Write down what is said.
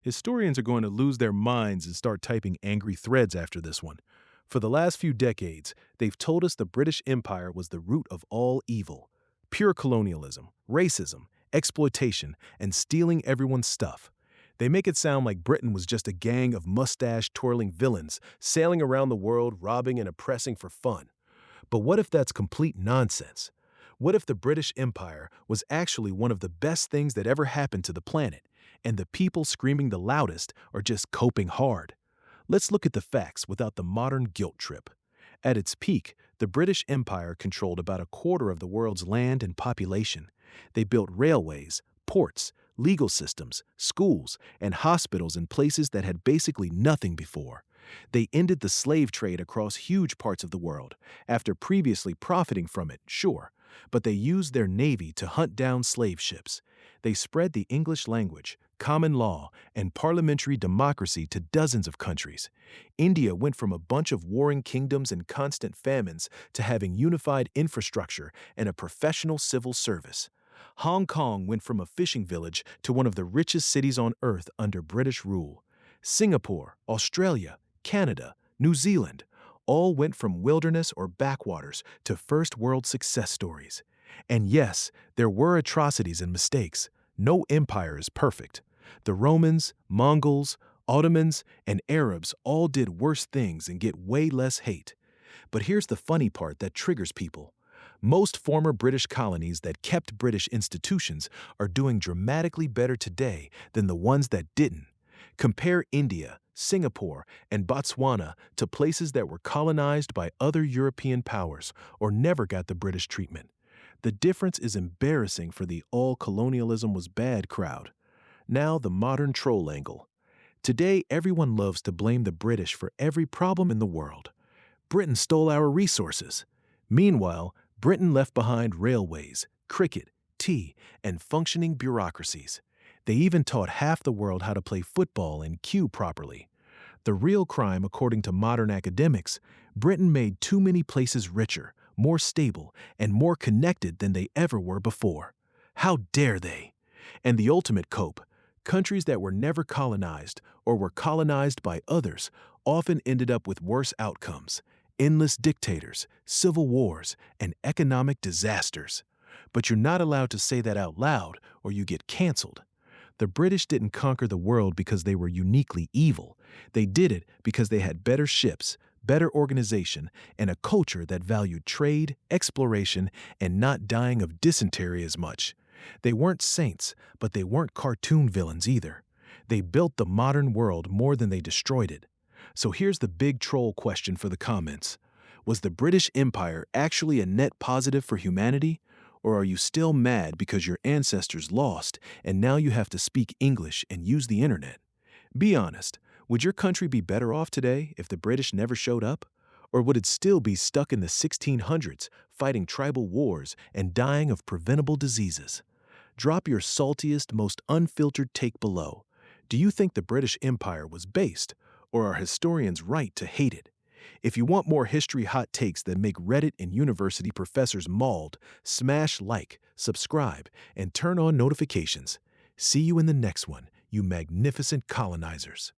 Historians are going to lose their minds and start typing angry threads after this one. For the last few decades, they've told us the British Empire was the root of all evil. Pure colonialism, racism, exploitation, and stealing everyone's stuff. They make it sound like Britain was just a gang of mustache-twirling villains sailing around the world robbing and oppressing for fun. But what if that's complete nonsense? What if the British Empire was actually one of the best things that ever happened to the planet, and the people screaming the loudest are just coping hard? Let's look at the facts without the modern guilt trip. At its peak, the British Empire controlled about a quarter of the world's land and population. They built railways, ports, legal systems, schools, and hospitals in places that had basically nothing before. They ended the slave trade across huge parts of the world, after previously profiting from it, sure, but they used their navy to hunt down slave ships. They spread the English language, common law, and parliamentary democracy to dozens of countries. India went from a bunch of warring kingdoms and constant famines to having unified infrastructure and a professional civil service. Hong Kong went from a fishing village to one of the richest cities on earth under British rule. Singapore, Australia, Canada, New Zealand all went from wilderness or backwaters to first world success stories. And yes, there were atrocities and mistakes. No empire is perfect. The Romans, Mongols, Ottomans, and Arabs all did worse things and get way less hate. But here's the funny part that triggers people. Most former British colonies that kept British institutions are doing dramatically better today than the ones that didn't. Compare India, Singapore, and Botswana to places that were colonized by other European powers or never got the British treatment. The difference is embarrassing for the all colonialism was bad crowd. Now the modern troll angle. Today, everyone loves to blame the British for every problem in the world. Britain stole our resources. Meanwhile, Britain left behind railways, cricket, tea, and functioning bureaucracies. They even taught half the world how to play football and queue properly. The real crime, according to modern academics, Britain made too many places richer, more stable, and more connected than they ever were before. How dare they? And the ultimate cope, countries that were never colonized or were colonized by others often ended up with worse outcomes: endless dictators, civil wars, and economic disasters. But you're not allowed to say that out loud or you get canceled. The British didn't conquer the world because they were uniquely evil. They did it because they had better ships, better organization, and a culture that valued trade, exploration, and not dying of dysentery as much. They weren't saints, but they weren't cartoon villains either. They built the modern world more than they destroyed it. So here's the big troll question for the comments. Was the British Empire actually a net positive for humanity? Or are you still mad because your ancestors lost and now you have to speak English and use the internet? Be honest, would your country be better off today if the British never showed up? Or would it still be stuck in the 1600s, fighting tribal wars and dying of preventable diseases? Drop your saltiest, most unfiltered take below. Do you think the British Empire was based, or are historians right to hate it? If you want more history hot takes that make Reddit and university professors mauled, smash like, subscribe, and turn on notifications. See you in the next one, you magnificent colonizers.